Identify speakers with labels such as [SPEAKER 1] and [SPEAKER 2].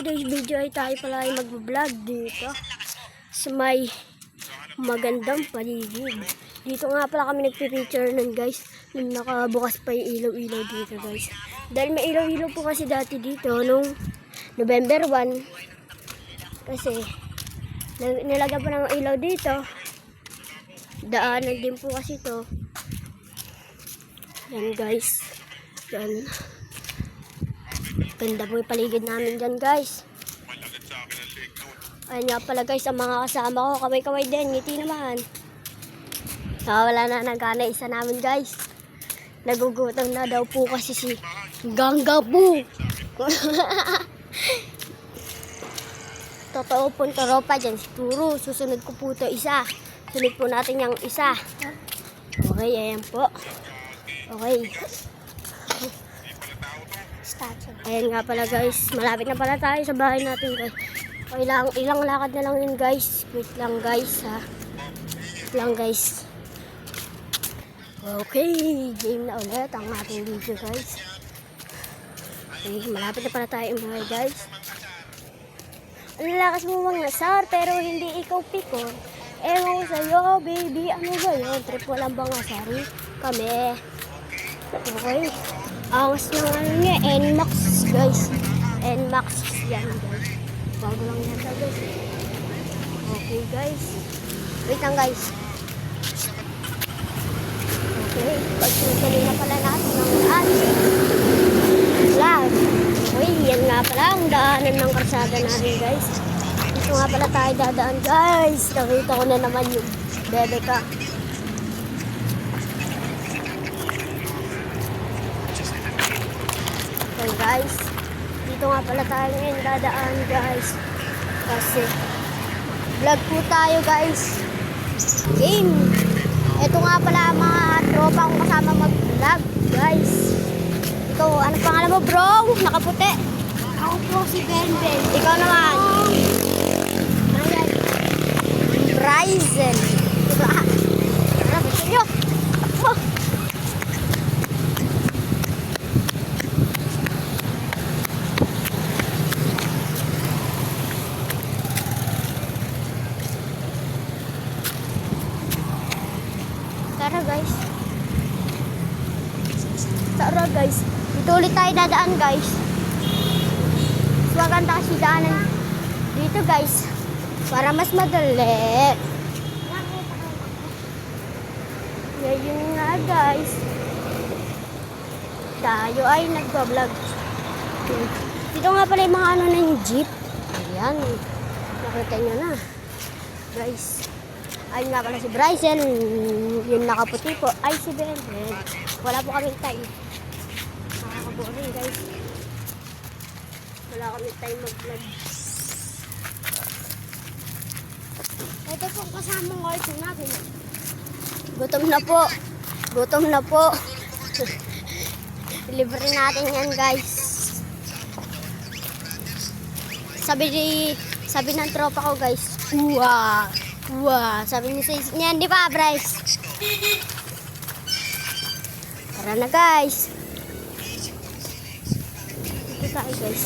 [SPEAKER 1] today's video ay tayo pala ay mag-vlog dito sa may magandang paligid. Dito nga pala kami nagpipicture nun guys, nung nakabukas pa yung ilaw-ilaw dito guys. Dahil may ilaw-ilaw po kasi dati dito nung November 1. Kasi nilagyan pa ng ilaw dito. Daanan din po kasi to. Yan guys. Yan. Ganda po yung paligid namin dyan guys. Ayan nga pala guys, ang mga kasama ko, kaway-kaway din, ngiti naman. Wala na nagana isa namin guys. Nagugutom na daw po kasi si Gangga po. Totoo po tropa dyan, siguro susunod ko po ito isa. Sunod po natin yung isa. Okay, ayan po. Okay. Ayan nga pala guys, malapit na pala tayo sa bahay natin guys. Okay lang, ilang lakad na lang yun guys. Wait lang guys ha. Wait lang guys. Okay, game na ulit ang ating video guys. Okay, malapit na pala tayo bahay guys. Ang lakas mo mga sar, pero hindi ikaw pikon. Ewan ko sa'yo baby, ano ba yun? Trip mo lang ba nga sari? Kami. Okay. Angas ng ano niya, NMAX guys. NMAX yan guys. Bago lang yan guys. Okay guys. Wait lang guys. Okay. Pagsusunin na pala natin ng ating vlog. Okay, yan nga pala ang daanan ng karsada natin guys. Dito nga pala tayo dadaan guys. Nakita ko na naman yung bebe ka. Okay guys, dito nga pala tayo ngayon dadaan guys, kasi vlog po tayo guys. Game. Ito nga pala ang mga tropa kong kasama mag-vlog guys. Ito, ano pangalan mo bro? Nakaputi. Ako po si Ben. Ikaw naman. Ayan. Bryzen. Diba? Ano gusto nyo? Oh. Tara guys. Tara guys. Dito ulit tayo dadaan guys. Maganda kasi daanan dito guys. Para mas madali. Ngayon nga guys. Tayo ay nagbablog. Dito nga pala yung mga ano na yung jeep. Ayan. Nakita nyo na. Guys. Ayun nga pala si Bryzen, yung nakaputi po, ay si Ben. Wala po kaming time. Nakakaboring guys. Wala kaming time mag-vlog. Ito pong kasamang orto natin. Gutom na po. Gutom na po. Libre natin yan guys. Sabi ng tropa ko guys, wow. Wow, sabi niyo sa isip niyan, di ba, Bryce? Tara na, guys. Dito tayo, guys.